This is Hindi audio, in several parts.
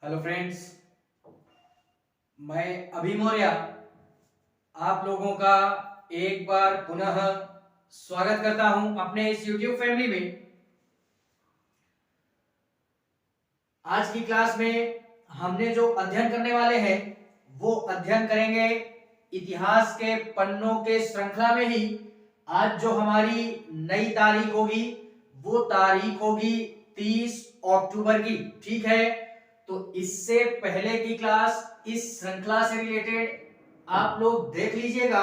हेलो फ्रेंड्स, मैं अभी मौर्य आप लोगों का एक बार पुनः स्वागत करता हूं अपने इस YouTube फैमिली में। आज की क्लास में हमने जो अध्ययन करने वाले हैं वो अध्ययन करेंगे इतिहास के पन्नों के श्रृंखला में ही। आज जो हमारी नई तारीख होगी वो तारीख होगी 30 अक्टूबर की। ठीक है, तो इससे पहले की क्लास इस श्रृंखला से रिलेटेड आप लोग देख लीजिएगा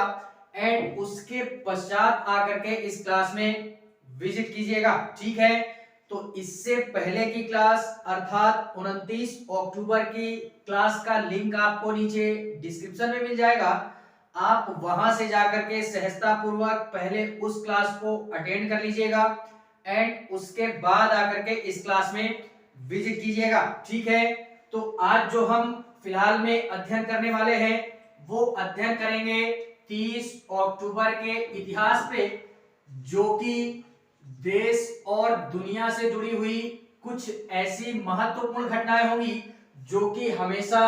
एंड उसके पश्चात आकर के इस क्लास में विजिट कीजिएगा। ठीक है, तो इससे पहले की क्लास अर्थात 29 अक्टूबर की क्लास का लिंक आपको नीचे डिस्क्रिप्शन में मिल जाएगा। आप वहां से जाकर के सहजता पूर्वक पहले उस क्लास को अटेंड कर लीजिएगा एंड उसके बाद आकर के इस क्लास में विजिट कीजिएगा। ठीक है, तो आज जो हम फिलहाल में अध्ययन करने वाले हैं वो अध्ययन करेंगे 30 अक्टूबर के इतिहास पे, जो कि देश और दुनिया से जुड़ी हुई कुछ ऐसी महत्वपूर्ण घटनाएं होंगी जो कि हमेशा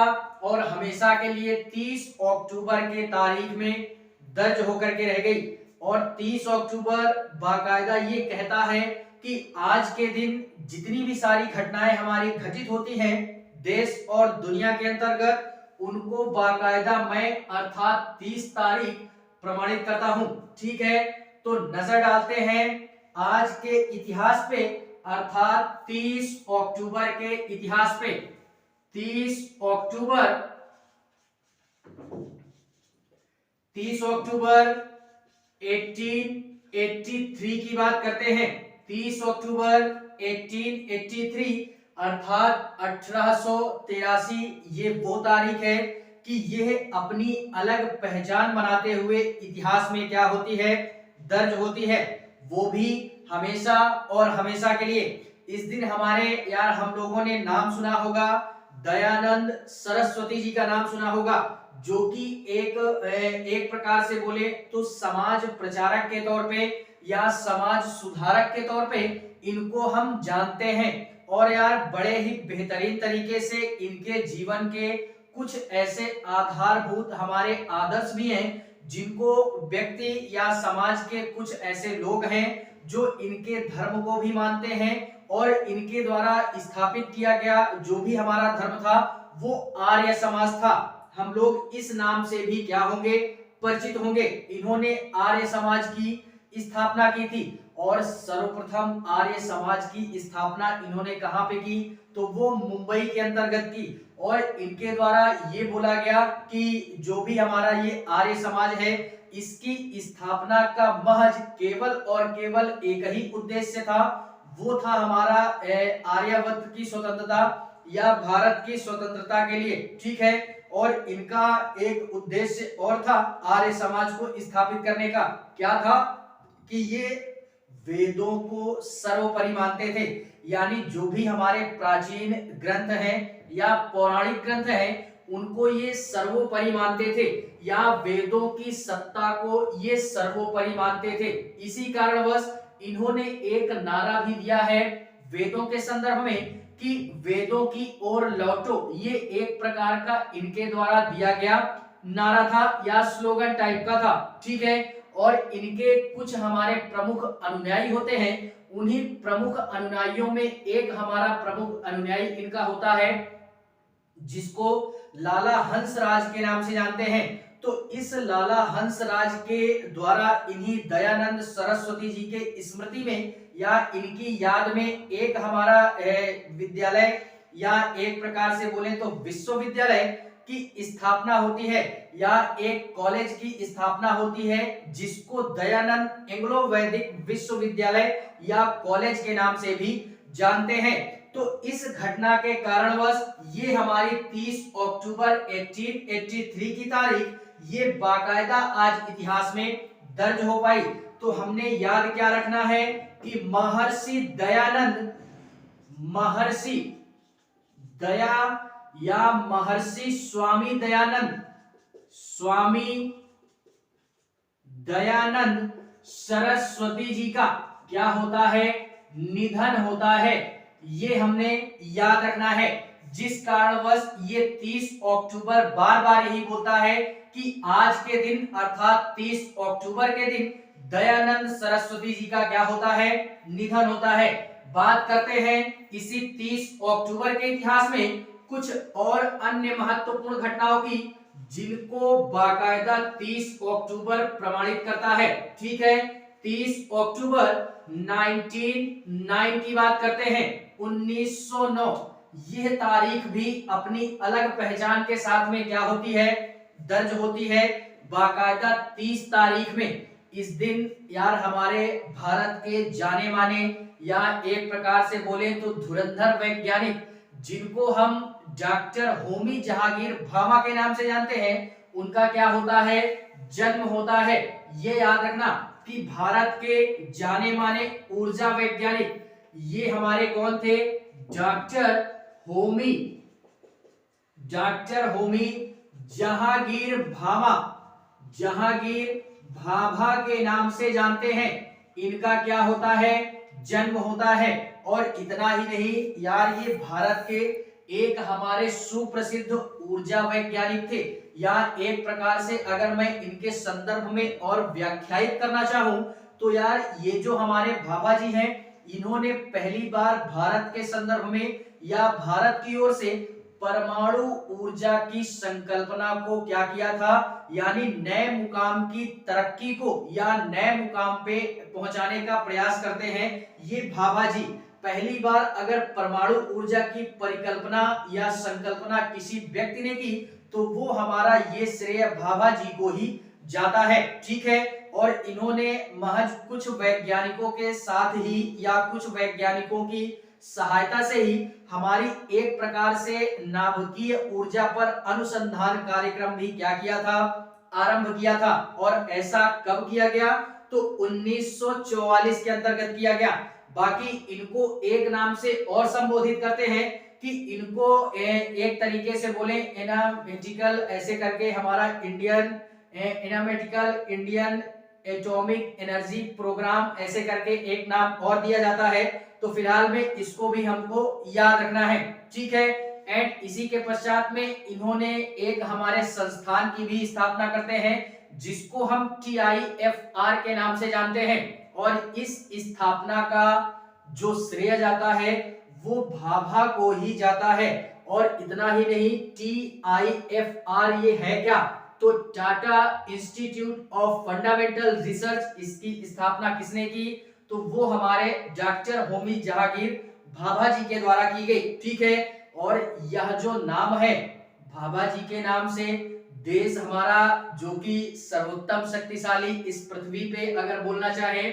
और हमेशा के लिए 30 अक्टूबर के तारीख में दर्ज होकर के रह गई। और 30 अक्टूबर बाकायदा ये कहता है कि आज के दिन जितनी भी सारी घटनाएं हमारी घटित होती हैं देश और दुनिया के अंतर्गत, उनको बाकायदा मैं अर्थात 30 तारीख प्रमाणित करता हूं। ठीक है, तो नजर डालते हैं आज के इतिहास पे अर्थात 30 अक्टूबर के इतिहास पे। 30 अक्टूबर 1883 की बात करते हैं। 30 अक्टूबर 1883 अर्थात 1883 ये वो तारीख है कि यह अपनी अलग पहचान बनाते हुए इतिहास में क्या होती है, दर्ज होती है, वो भी हमेशा और हमेशा के लिए। इस दिन हमारे यार हम लोगों ने नाम सुना होगा, दयानंद सरस्वती जी का नाम सुना होगा, जो कि एक प्रकार से बोले तो समाज प्रचारक के तौर पे या समाज सुधारक के तौर पे इनको हम जानते हैं। और यार बड़े ही बेहतरीन तरीके से इनके जीवन के कुछ ऐसे आधारभूत हमारे आदर्श भी हैं जिनको व्यक्ति या समाज के कुछ ऐसे लोग हैं जो इनके धर्म को भी मानते हैं और इनके द्वारा स्थापित किया गया जो भी हमारा धर्म था वो आर्य समाज था। हम लोग इस नाम से भी क्या होंगे, परिचित होंगे। इन्होंने आर्य समाज की स्थापना की थी और सर्वप्रथम आर्य समाज की स्थापना इन्होंने कहां पे की, तो वो मुंबई के अंतर्गत की। और इनके द्वारा ये बोला गया कि जो भी हमारा ये आर्य समाज है इसकी स्थापना का महज केवल और केवल एक ही उद्देश्य था, वो था हमारा आर्यावर्त की स्वतंत्रता या भारत की स्वतंत्रता के लिए। ठीक है, और इनका एक उद्देश्य और था आर्य समाज को स्थापित करने का। क्या था कि ये वेदों को सर्वोपरि मानते थे, यानी जो भी हमारे प्राचीन ग्रंथ हैं या पौराणिक ग्रंथ हैं उनको ये सर्वोपरि मानते थे या वेदों की सत्ता को ये सर्वोपरि मानते थे। इसी कारणवश इन्होंने एक नारा भी दिया है वेदों के संदर्भ में कि वेदों की ओर लौटो। ये एक प्रकार का इनके द्वारा दिया गया नारा था या स्लोगन टाइप का था। ठीक है, और इनके कुछ हमारे प्रमुख अनुयायी होते हैं। उन्हीं प्रमुख अनुयायियों में एक हमारा प्रमुख अनुयायी इनका होता है जिसको लाला हंसराज के नाम से जानते हैं। तो इस लाला हंसराज के द्वारा इन्हीं दयानंद सरस्वती जी के स्मृति में या इनकी याद में एक हमारा विद्यालय या एक प्रकार से बोले तो विश्वविद्यालय की स्थापना होती है या एक कॉलेज की स्थापना होती है जिसको दयानंद एंग्लो वैदिक विश्वविद्यालय या कॉलेज के नाम से भी जानते हैं। तो इस घटना के कारणवश ये हमारी 30 अक्टूबर 1883 की तारीख ये बाकायदा आज इतिहास में दर्ज हो पाई। तो हमने याद क्या रखना है कि महर्षि दयानंद, महर्षि दया या महर्षि स्वामी दयानंद, स्वामी दयानंद सरस्वती जी का क्या होता है, निधन होता है। ये हमने याद रखना है। जिस कारणवश ये 30 अक्टूबर बार बार यही बोलता है कि आज के दिन अर्थात 30 अक्टूबर के दिन दयानंद सरस्वती जी का क्या होता है, निधन होता है। बात करते हैं इसी 30 अक्टूबर के इतिहास में कुछ और अन्य महत्वपूर्ण घटनाओं की, जिनको बाकायदा 30 अक्टूबर प्रमाणित करता है। ठीक है, 30 अक्टूबर 1909 की बात करते हैं, 1909। यह तारीख भी अपनी अलग पहचान के साथ में क्या होती है, दर्ज होती है बाकायदा 30 तारीख में। इस दिन यार हमारे भारत के जाने माने या एक प्रकार से बोले तो धुरंधर वैज्ञानिक, जिनको हम डॉक्टर होमी जहांगीर भाभा के नाम से जानते हैं, उनका क्या होता है, जन्म होता है। ये याद रखना कि भारत के जाने माने ऊर्जा वैज्ञानिक ये हमारे कौन थे, डॉक्टर होमी जहांगीर भाभा, जहांगीर भाभा के नाम से जानते हैं। इनका क्या होता है, जन्म होता है। और इतना ही नहीं यार, ये भारत के एक हमारे सुप्रसिद्ध ऊर्जा वैज्ञानिक थे, या एक प्रकार से अगर मैं इनके संदर्भ में और व्याख्यायित करना चाहूं तो यार ये जो हमारे भाभा जी हैं, इन्होंने पहली बार भारत के संदर्भ में या भारत की ओर से परमाणु ऊर्जा की संकल्पना को क्या किया था, यानी नए मुकाम की तरक्की को या नए मुकाम पे पहुंचाने का प्रयास करते हैं ये भाभा जी। पहली बार अगर परमाणु ऊर्जा की परिकल्पना या संकल्पना किसी व्यक्ति ने की तो वो हमारा ये श्रेय भाभा जी को ही जाता है। ठीक है, और इन्होंने महज कुछ वैज्ञानिकों के साथ ही या कुछ वैज्ञानिकों की सहायता से ही हमारी एक प्रकार से नाभिकीय ऊर्जा पर अनुसंधान कार्यक्रम भी क्या किया था, आरंभ किया था। और ऐसा कब किया गया, तो 1944 के अंतर्गत किया गया। बाकी इनको एक नाम से और संबोधित करते हैं कि इनको एक तरीके से बोले एनामेटिकल, ऐसे करके हमारा इंडियन एटॉमिक एनर्जी प्रोग्राम ऐसे करके एक नाम और दिया जाता है। तो फिलहाल में इसको भी हमको याद रखना है। ठीक है, एंड इसी के पश्चात में इन्होंने एक हमारे संस्थान की भी स्थापना करते हैं, जिसको हम TIFR के नाम से जानते हैं। और इस स्थापना का जो श्रेय जाता है वो भाभा को ही जाता है। और इतना ही नहीं, TIFR ये है क्या, तो Tata institute of fundamental research, इसकी स्थापना किसने की, तो वो हमारे डॉक्टर होमी जहांगीर भाभा जी के द्वारा की गई। ठीक है, और यह जो नाम है भाभा जी के नाम से, देश हमारा जो कि सर्वोत्तम शक्तिशाली इस पृथ्वी पे अगर बोलना चाहे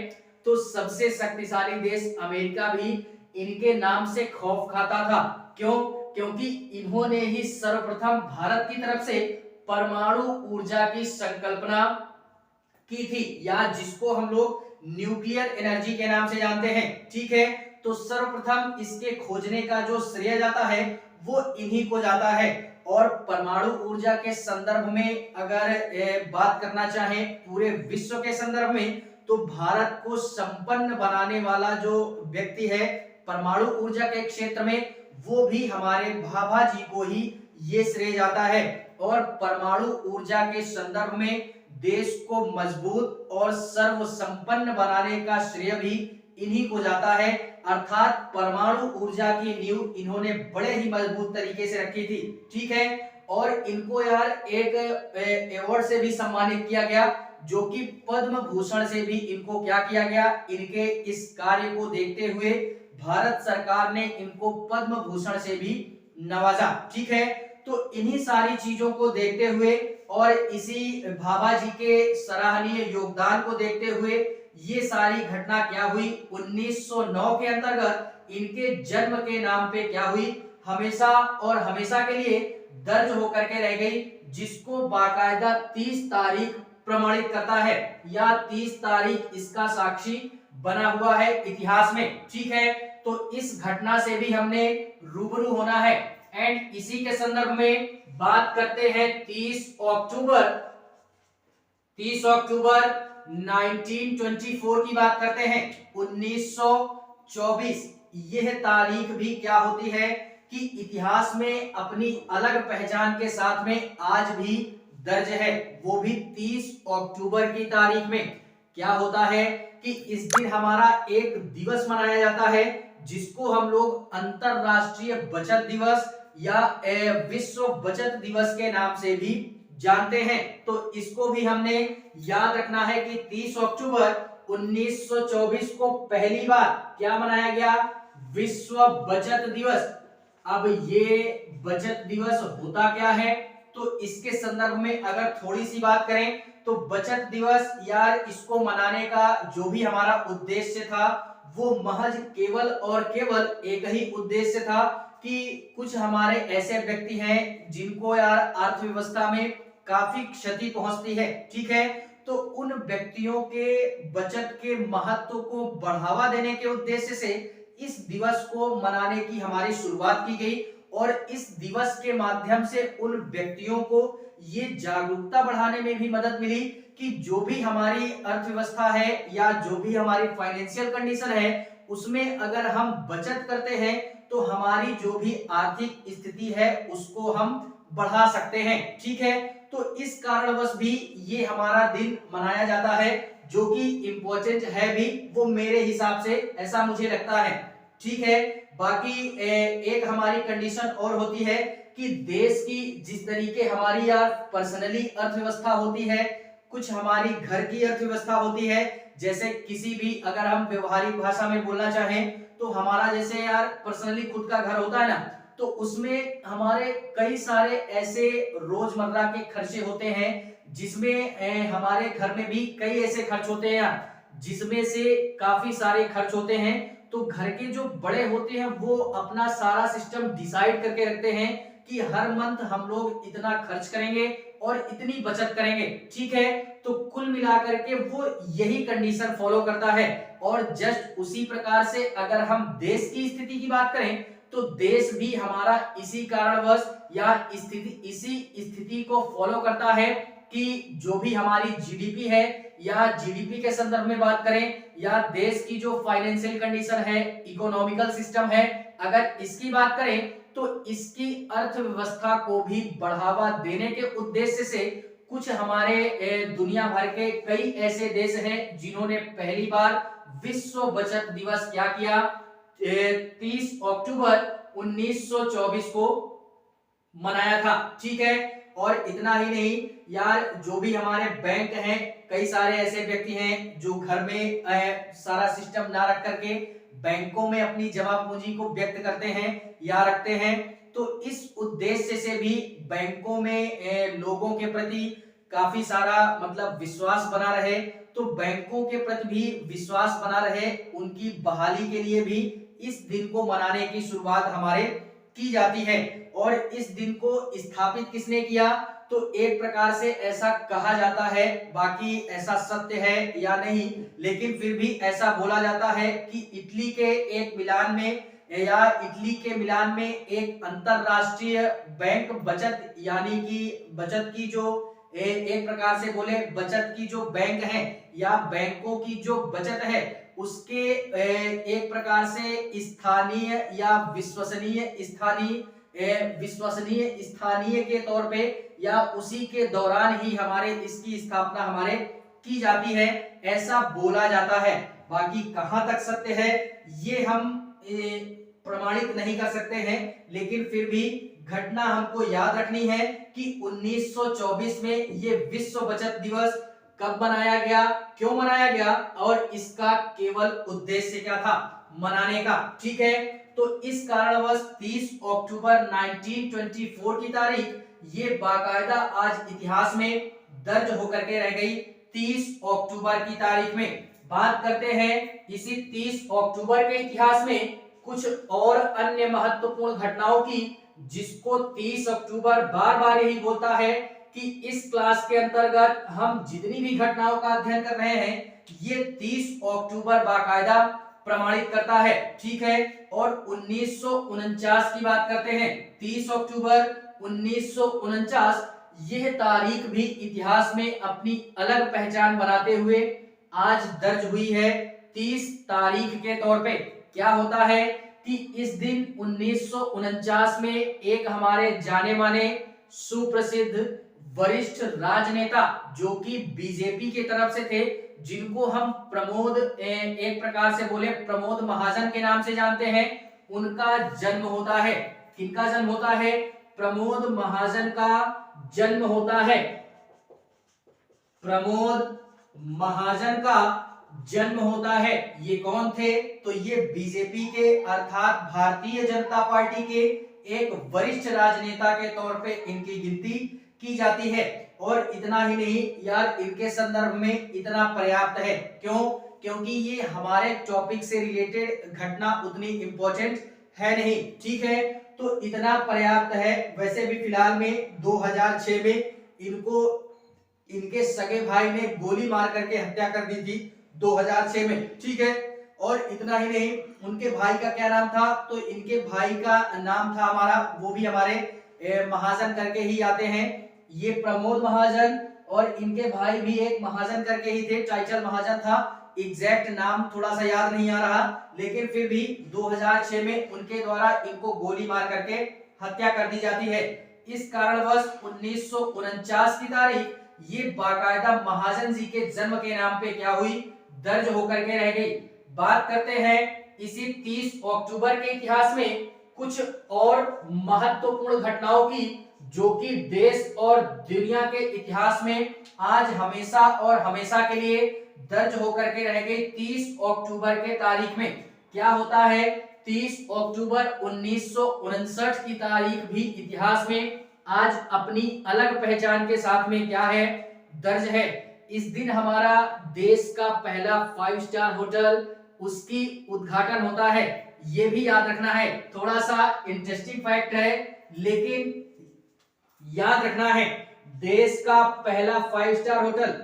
तो सबसे शक्तिशाली देश अमेरिका भी इनके नाम से खौफ खाता था। क्यों, क्योंकि इन्होंने ही सर्वप्रथम भारत की तरफ से परमाणु ऊर्जा की संकल्पना की थी, या जिसको हम लोग न्यूक्लियर एनर्जी के नाम से जानते हैं। ठीक है, तो सर्वप्रथम इसके खोजने का जो श्रेय जाता है वो इन्हीं को जाता है। और परमाणु ऊर्जा के संदर्भ में अगर बात करना चाहें पूरे विश्व के संदर्भ में, तो भारत को संपन्न बनाने वाला जो व्यक्ति है परमाणु ऊर्जा के क्षेत्र में, वो भी हमारे भाभा जी को ही ये श्रेय जाता है। और परमाणु ऊर्जा के संदर्भ में देश को मजबूत और सर्वसंपन्न बनाने का श्रेय भी इन्हीं को जाता है। अर्थात परमाणु ऊर्जा की नींव इन्होंने बड़े ही मजबूत तरीके से रखी थी। ठीक है, और इनको यार एक अवार्ड से भी सम्मानित किया गया, जो कि पद्म भूषण से भी इनको क्या किया गया, इनके इस कार्य को देखते हुए भारत सरकार ने इनको पद्म भूषण से भी नवाजा। ठीक है, तो इन्हीं सारी चीजों को देखते हुए और इसी भाभा जी के सराहनीय योगदान को देखते हुए ये सारी घटना क्या हुई, 1909 के अंतर्गत इनके जन्म के नाम पे क्या हुई, हमेशा और हमेशा के लिए दर्ज होकर के रह गई, जिसको बाकायदा 30 तारीख प्रमाणित करता है, या 30 तारीख इसका साक्षी बना हुआ है इतिहास में। ठीक है, तो इस घटना से भी हमने रूबरू होना है। एंड इसी के संदर्भ में बात करते हैं 30 अक्टूबर 1924 की बात करते हैं, 1924। यह तारीख भी क्या होती है, कि इतिहास में अपनी अलग पहचान के साथ में आज भी दर्ज है, वो भी 30 अक्टूबर की तारीख में। क्या होता है कि इस दिन हमारा एक दिवस मनाया जाता है जिसको हम लोग अंतरराष्ट्रीय बचत दिवस या विश्व बचत दिवस के नाम से भी जानते हैं। तो इसको भी हमने याद रखना है कि 30 अक्टूबर 1924 को पहली बार क्या मनाया गया, विश्व बचत दिवस। अब ये बचत दिवस होता क्या है, तो इसके संदर्भ में अगर थोड़ी सी बात करें तो बचत दिवस यार इसको मनाने का जो भी हमारा उद्देश्य था वो महज केवल और केवल एक ही उद्देश्य था कि कुछ हमारे ऐसे व्यक्ति हैं जिनको यार अर्थव्यवस्था में काफी क्षति पहुंचती है, ठीक है, तो उन व्यक्तियों के बचत के महत्व को बढ़ावा देने के उद्देश्य से इस दिवस को मनाने की हमारी शुरुआत की गई और इस दिवस के माध्यम से उन व्यक्तियों को ये जागरूकता बढ़ाने में भी मदद मिली कि जो भी हमारी अर्थव्यवस्था है या जो भी हमारी फाइनेंशियल कंडीशन है उसमें अगर हम बचत करते हैं तो हमारी जो भी आर्थिक स्थिति है उसको हम बढ़ा सकते हैं, ठीक है। तो इस कारणवश भी ये हमारा दिन मनाया जाता है जो कि इम्पोर्टेंट है भी, वो मेरे हिसाब से ऐसा मुझे लगता है, ठीक है। बाकी एक हमारी कंडीशन और होती है कि देश की जिस तरीके हमारी यार पर्सनली अर्थव्यवस्था होती है, कुछ हमारी घर की अर्थव्यवस्था होती है, जैसे किसी भी अगर हम व्यवहारिक भाषा में बोलना चाहें तो हमारा जैसे यार पर्सनली खुद का घर होता है ना, तो उसमें हमारे कई सारे ऐसे रोजमर्रा के खर्चे होते हैं जिसमें हमारे घर में भी कई ऐसे खर्च होते हैं जिसमें से काफी सारे खर्च होते हैं। तो घर के जो बड़े होते हैं वो अपना सारा सिस्टम डिसाइड करके रखते हैं कि हर मंथ हम लोग इतना खर्च करेंगे और इतनी बचत करेंगे, ठीक है। तो कुल मिलाकर के वो यही कंडीशन फॉलो करता है। और जस्ट उसी प्रकार से अगर हम देश की स्थिति की बात करें तो देश भी हमारा इसी कारणवश या इसी स्थिति को फॉलो करता है कि जो भी हमारी जीडीपी है या जीडीपी के संदर्भ में बात करें या देश की जो फाइनेंशियल कंडीशन है, इकोनॉमिकल सिस्टम है, अगर इसकी बात करें तो इसकी अर्थव्यवस्था को भी बढ़ावा देने के उद्देश्य से कुछ हमारे दुनिया भर के कई ऐसे देश हैं जिन्होंने पहली बार विश्व बचत दिवस क्या किया, 30 अक्टूबर 1924 को मनाया था, ठीक है। और इतना ही नहीं यार, जो भी हमारे बैंक हैं, कई सारे ऐसे व्यक्ति हैं जो घर में सारा सिस्टम ना रख करके बैंकों में अपनी जमा पूंजी को व्यक्त करते हैं या रखते हैं। तो इस उद्देश्य से भी बैंकों में लोगों के प्रति काफी सारा मतलब विश्वास बना रहे, तो बैंकों के प्रति भी विश्वास बना रहे, उनकी बहाली के लिए भी इस दिन को मनाने की शुरुआत हमारे की जाती है। और इस दिन को स्थापित किसने किया, तो एक प्रकार से ऐसा कहा जाता है, बाकी ऐसा सत्य है या नहीं, लेकिन फिर भी ऐसा बोला जाता है कि इटली के एक मिलान में या इटली के मिलान में एक अंतरराष्ट्रीय बैंक बचत यानी कि बचत की जो एक प्रकार से बोले बचत की जो बैंक है या बैंकों की जो बचत है उसके एक प्रकार से स्थानीय या विश्वसनीय स्थानीय के तौर पे या उसी के दौरान ही हमारे इसकी स्थापना हमारे की जाती है, ऐसा बोला जाता है। बाकी कहां तक सत्य है ये हम प्रमाणित नहीं कर सकते हैं, लेकिन फिर भी घटना हमको याद रखनी है कि 1924 में ये विश्व बचत दिवस कब मनाया गया, क्यों मनाया गया और इसका केवल उद्देश्य क्या था मनाने का, ठीक है। तो इस कारणवश 30 अक्टूबर 1924 की तारीख ये बाकायदा आज इतिहास में दर्ज होकर के रह गई 30 अक्टूबर की तारीख में। बात करते हैं इसी 30 अक्टूबर के इतिहास में कुछ और अन्य महत्वपूर्ण घटनाओं की, जिसको 30 अक्टूबर बार बार यही बोलता है कि इस क्लास के अंतर्गत हम जितनी भी घटनाओं का अध्ययन कर रहे हैं ये 30 अक्टूबर बाकायदा प्रमाणित करता है, ठीक है। और 1949 की बात करते हैं, 30 अक्टूबर 1949 यह तारीख भी इतिहास में अपनी अलग पहचान बनाते हुए आज दर्ज हुई है 30 तारीख के तौर पे। क्या होता है कि इस दिन 1949 में एक हमारे जाने माने सुप्रसिद्ध वरिष्ठ राजनेता जो कि बीजेपी की तरफ से थे, जिनको हम प्रमोद एक प्रकार से बोले प्रमोद महाजन के नाम से जानते हैं, उनका जन्म होता है। किनका जन्म होता है? प्रमोद महाजन का जन्म होता है। प्रमोद महाजन का जन्म होता है। ये कौन थे? तो ये बीजेपी के अर्थात भारतीय जनता पार्टी के एक वरिष्ठ राजनेता के तौर पे इनकी गिनती की जाती है। और इतना ही नहीं यार, इनके संदर्भ में इतना पर्याप्त है। क्यों? क्योंकि ये हमारे टॉपिक से रिलेटेड घटना उतनी इंपॉर्टेंट है नहीं, ठीक है, तो इतना पर्याप्त है। वैसे भी फिलहाल में 2006 में इनको इनके सगे भाई ने गोली मार करके हत्या कर दी थी 2006 में, ठीक है। और इतना ही नहीं, उनके भाई का क्या नाम था? तो इनके भाई का नाम था हमारा, वो भी हमारे महाजन करके ही आते हैं, ये प्रमोद महाजन, और इनके भाई भी एक महाजन करके ही थे, टाइटल महाजन था, एग्जैक्ट नाम थोड़ा सा याद नहीं आ रहा, लेकिन फिर भी 2006 में उनके द्वारा इनको गोली मार करके हत्या कर दी जाती है। इस कारणवश 1949 की तारीख ये बाकायदा महाजन जी के जन्म के नाम पे क्या हुई? दर्ज होकर के रह गई। बात करते हैं इसी 30 अक्टूबर के इतिहास में कुछ और महत्वपूर्ण घटनाओं की, जो कि देश और दुनिया के इतिहास में आज हमेशा और हमेशा के लिए दर्ज होकर के रह गई। 30 अक्टूबर के तारीख में क्या होता है? 30 अक्टूबर 1959 की तारीख भी इतिहास में आज अपनी अलग पहचान के साथ में क्या है? दर्ज है। इस दिन हमारा देश का पहला 5 स्टार होटल, उसकी उद्घाटन होता है। ये भी याद रखना है, थोड़ा सा इंटरेस्टिंग फैक्ट है, लेकिन याद रखना है, देश का पहला 5 स्टार होटल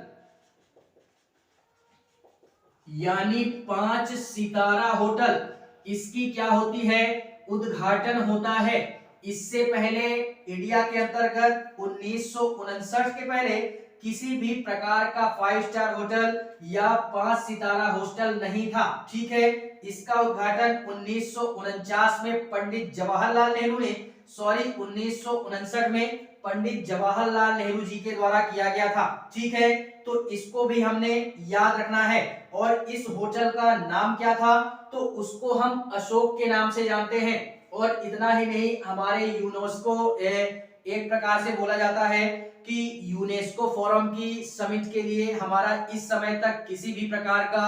यानी 5 सितारा होटल, इसकी क्या होती है? उद्घाटन होता है। इससे पहले इंडिया के अंतर्गत 1959 के पहले किसी भी प्रकार का 5 स्टार होटल या 5 सितारा हॉस्टल नहीं था, ठीक है। इसका उद्घाटन 1949 में पंडित जवाहरलाल नेहरू ने 1959 में पंडित जवाहरलाल नेहरू जी के द्वारा किया गया था, ठीक है। तो इसको भी हमने याद रखना है। और इस होटल का नाम क्या था? तो उसको हम अशोक के नाम से जानते हैं। और इतना ही नहीं, हमारे यूनेस्को एक प्रकार से बोला जाता है कि यूनेस्को फोरम की समिट के लिए हमारा इस समय तक किसी भी प्रकार का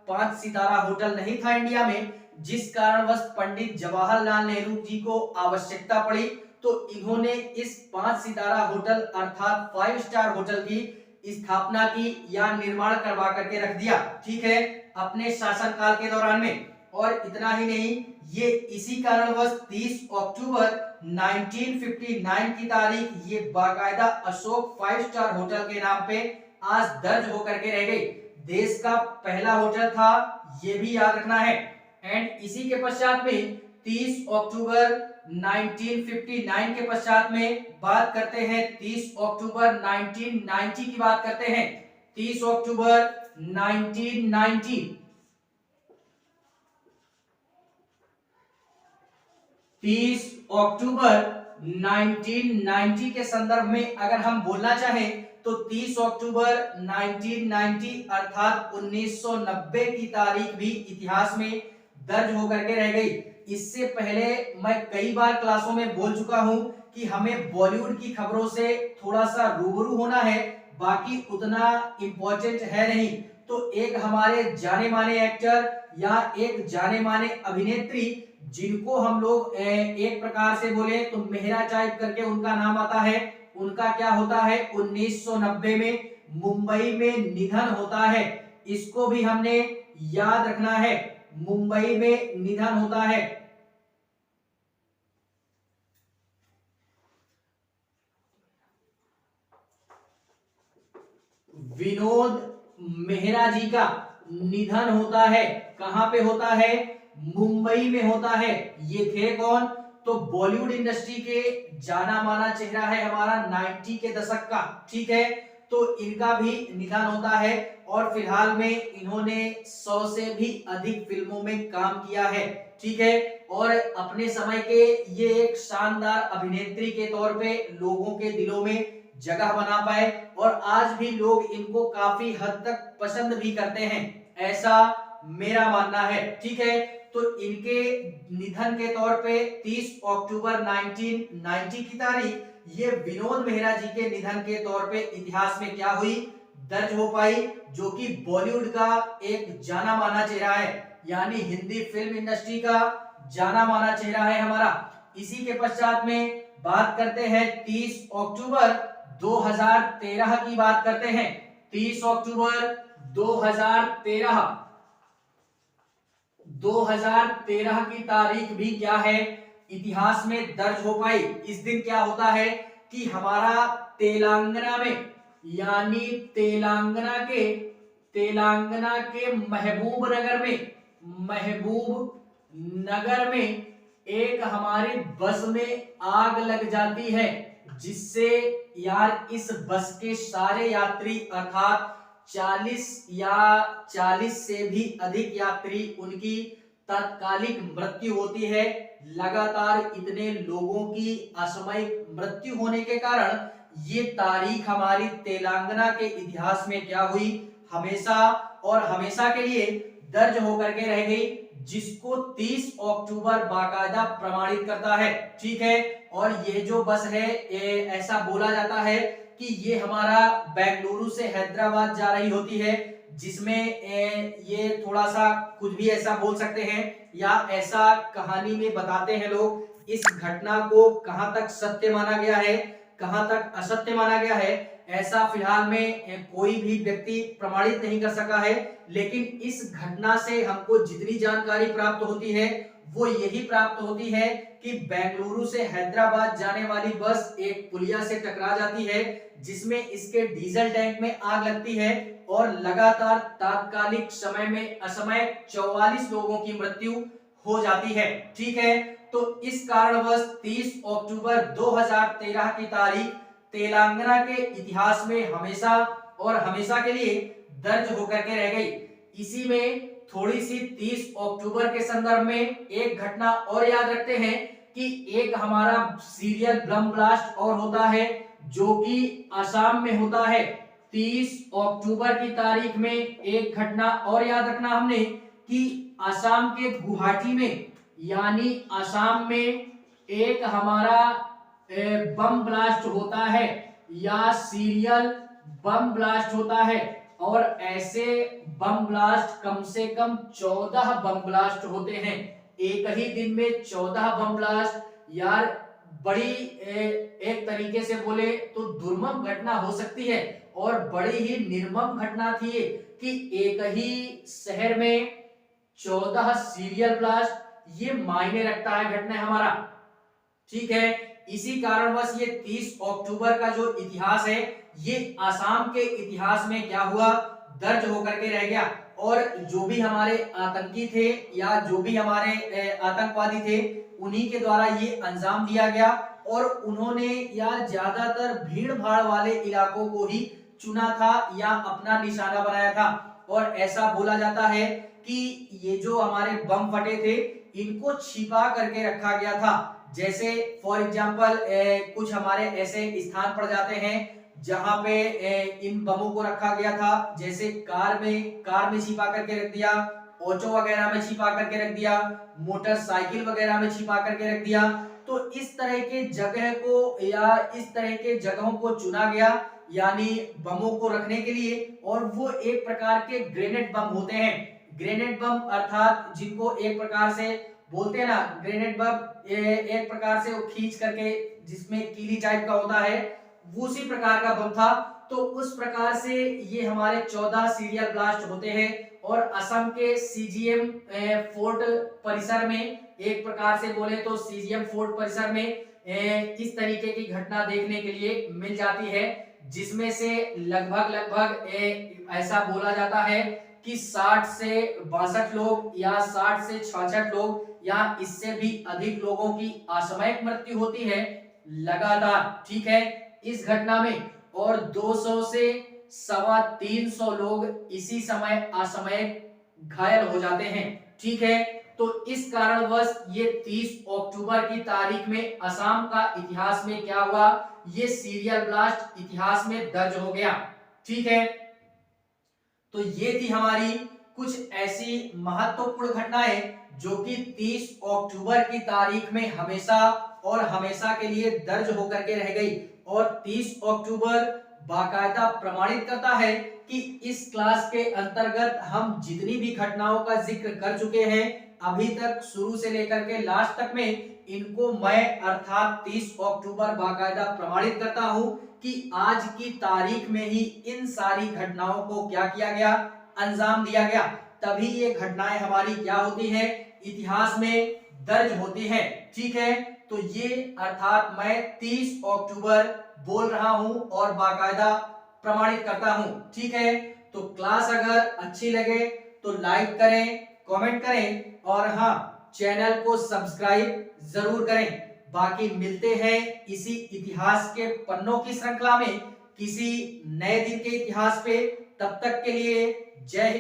5 सितारा होटल नहीं था इंडिया में, जिस कारणवश पंडित जवाहरलाल नेहरू जी को आवश्यकता पड़ी, तो इन्होंने इस 5 सितारा होटल अर्थात 5 स्टार होटल की स्थापना की या निर्माण करवा करके रख दिया, ठीक है, अपने शासनकाल के दौरान में। और इतना ही नहीं, ये इसी कारणवश 30 अक्टूबर 1959 की तारीख ये बाकायदा अशोक 5 स्टार होटल के नाम पे आज दर्ज होकर के रह गई। देश का पहला होटल था, ये भी याद रखना है। एंड इसी के पश्चात में 30 अक्टूबर 1959 के पश्चात में बात करते हैं, 30 अक्टूबर 1990 की बात करते हैं। 30 अक्टूबर 1990 30 अक्टूबर 1990 के संदर्भ में अगर हम बोलना चाहें तो 30 अक्टूबर 1990 अर्थात 1990 की तारीख भी इतिहास में दर्ज होकर के रह गई। इससे पहले मैं कई बार क्लासों में बोल चुका हूं कि हमें बॉलीवुड की खबरों से थोड़ा सा रूबरू होना है, बाकी उतना इंपॉर्टेंट है नहीं। तो एक हमारे जाने माने एक्टर या एक जाने माने अभिनेत्री जिनको हम लोग एक प्रकार से बोले तो मेहरा टाइप करके उनका नाम आता है, उनका क्या होता है? 1990 में मुंबई में निधन होता है। इसको भी हमने याद रखना है, मुंबई में निधन होता है। विनोद मेहरा जी का निधन होता है। कहां पे होता है? मुंबई में होता है। ये थे कौन? तो बॉलीवुड इंडस्ट्री के जाना माना चेहरा है हमारा 90 के दशक का, ठीक है। तो इनका भी निधन होता है और फिलहाल में इन्होंने 100 से भी अधिक फिल्मों में काम किया है, ठीक है। और अपने समय के ये एक शानदार अभिनेत्री के तौर पे लोगों के दिलों में जगह बना पाए और आज भी लोग इनको काफी हद तक पसंद भी करते हैं, ऐसा मेरा मानना है। ठीक है, तो इनके निधन के तौर पे 30 अक्टूबर 1990 की तारीख ये विनोद मेहरा जी के निधन के तौर पे इतिहास में क्या हुई, दर्ज हो पाई, जो कि बॉलीवुड का एक जाना माना चेहरा है, यानी हिंदी फिल्म इंडस्ट्री का जाना माना चेहरा है हमारा। इसी के पश्चात में बात करते हैं 30 अक्टूबर 2013 की बात करते हैं। 30 अक्टूबर 2013 की तारीख भी क्या है, इतिहास में दर्ज हो पाई। इस दिन क्या होता है कि हमारा तेलंगाना में, यानी तेलंगाना के महबूब नगर में एक हमारी बस में आग लग जाती है, जिससे यार इस बस के सारे यात्री अर्थात 40 से भी अधिक यात्री उनकी तात्कालिक मृत्यु होती है। लगातार इतने लोगों की असामयिक मृत्यु होने के कारण ये तारीख हमारी तेलंगाना के इतिहास में क्या हुई, हमेशा और हमेशा के लिए दर्ज होकर के रह गई, जिसको 30 अक्टूबर बाकायदा प्रमाणित करता है। ठीक है, और ये जो बस है ऐसा बोला जाता है कि ये हमारा बेंगलुरु से हैदराबाद जा रही होती है, जिसमें ये थोड़ा सा कुछ भी ऐसा बोल सकते हैं या ऐसा कहानी में बताते हैं लोग। इस घटना को कहां तक सत्य माना गया है, कहां तक असत्य माना गया है, ऐसा फिलहाल में कोई भी व्यक्ति प्रमाणित नहीं कर सका है। लेकिन इस घटना से हमको जितनी जानकारी प्राप्त होती है वो यही प्राप्त होती है कि बेंगलुरु से हैदराबाद जाने वाली बस एक पुलिया से टकरा जाती है, जिसमें इसके डीजल टैंक में आग लगती है और लगातार तात्कालिक समय में असमय 44 लोगों की मृत्यु हो जाती है। ठीक है, तो इस कारणवश 30 अक्टूबर 2013 की तारीख तेलंगाना के इतिहास में हमेशा और हमेशा के लिए दर्ज होकर के रह गई। इसी में थोड़ी सी 30 अक्टूबर के संदर्भ में एक घटना और याद रखते हैं कि एक हमारा सीरियल बम ब्लास्ट और होता है, जो कि असम में होता है। 30 अक्टूबर की तारीख में एक घटना और याद रखना हमने कि असम के गुवाहाटी में, यानी असम में एक हमारा बम ब्लास्ट होता है या सीरियल बम ब्लास्ट होता है, और ऐसे बम ब्लास्ट कम से कम 14 बम ब्लास्ट होते हैं एक ही दिन में। 14 बम ब्लास्ट यार बड़ी एक तरीके से बोले तो दुर्मम घटना हो सकती है और बड़ी ही निर्मम घटना थी कि एक ही शहर में 14 सीरियल ब्लास्ट, ये मायने रखता है घटना हमारा। ठीक है, इसी कारणवश ये 30 अक्टूबर का जो इतिहास है ये आसाम के इतिहास में क्या हुआ, दर्ज होकर के रह गया। और जो भी हमारे आतंकी थे या जो भी हमारे आतंकवादी थे, उन्हीं के द्वारा ये अंजाम दिया गया और उन्होंने यार ज्यादातर भीड़ भाड़ वाले इलाकों को ही चुना था या अपना निशाना बनाया था। और ऐसा बोला जाता है कि ये जो हमारे बम फटे थे इनको छिपा करके रखा गया था। जैसे फॉर एग्जांपल कुछ हमारे ऐसे स्थान पड़ जाते हैं जहां पे इन बमों को रखा गया था, जैसे कार में छिपा करके रख दिया, ऑटो वगैरह में छिपा करके रख दिया, मोटरसाइकिल वगैरह में छिपा करके रख दिया। तो इस तरह के जगह को या इस तरह के जगहों को चुना गया, यानी बमों को रखने के लिए। और वो एक प्रकार के ग्रेनेड बम होते हैं। ग्रेनेड बम अर्थात जिनको एक प्रकार से बोलते हैं ना, ग्रेनेड बम एक प्रकार से वो खींच करके जिसमें कीली टाइप का होता है, वो उसी प्रकार का बम था। तो उस प्रकार से ये हमारे 14 सीरियल ब्लास्ट होते हैं। और असम के सीजीएम फोर्ट परिसर में, एक प्रकार से बोले तो सीजीएम फोर्ट परिसर में इस तरीके की घटना देखने के लिए मिल जाती है, जिसमें से लगभग ऐसा बोला जाता है कि 60 से 62 लोग या 60 से 66 लोग या इससे भी अधिक लोगों की असामयिक मृत्यु होती है लगातार। ठीक है, इस घटना में। और 200 से 350 लोग इसी समय असामयिक घायल हो जाते हैं। ठीक है, तो इस कारणवश ये 30 अक्टूबर की तारीख में असम का इतिहास में क्या हुआ, ये सीरियल ब्लास्ट इतिहास में दर्ज हो गया। ठीक है, तो ये थी हमारी कुछ ऐसी महत्वपूर्ण घटनाएं जो कि 30 अक्टूबर की तारीख में हमेशा और हमेशा के लिए दर्ज होकर के रह गई। और 30 अक्टूबर बाकायदा प्रमाणित करता है कि इस क्लास के अंतर्गत हम जितनी भी घटनाओं का जिक्र कर चुके हैं अभी तक शुरू से लेकर के लास्ट तक में, इनको मैं अर्थात 30 अक्टूबर बाकायदा प्रमाणित करता हूं कि आज की तारीख में ही इन सारी घटनाओं को क्या किया गया, अंजाम दिया गया। तभी ये घटनाएं हमारी क्या होती है, इतिहास में दर्ज होती है। ठीक है, तो ये अर्थात मैं 30 अक्टूबर बोल रहा हूं और बाकायदा प्रमाणित करता हूं। ठीक है, तो क्लास अगर अच्छी लगे तो लाइक करें, कमेंट करें और हाँ, चैनल को सब्सक्राइब जरूर करें। बाकी मिलते हैं इसी इतिहास के पन्नों की श्रृंखला में किसी नए दिन के इतिहास पे। तब तक के लिए जय हिंद।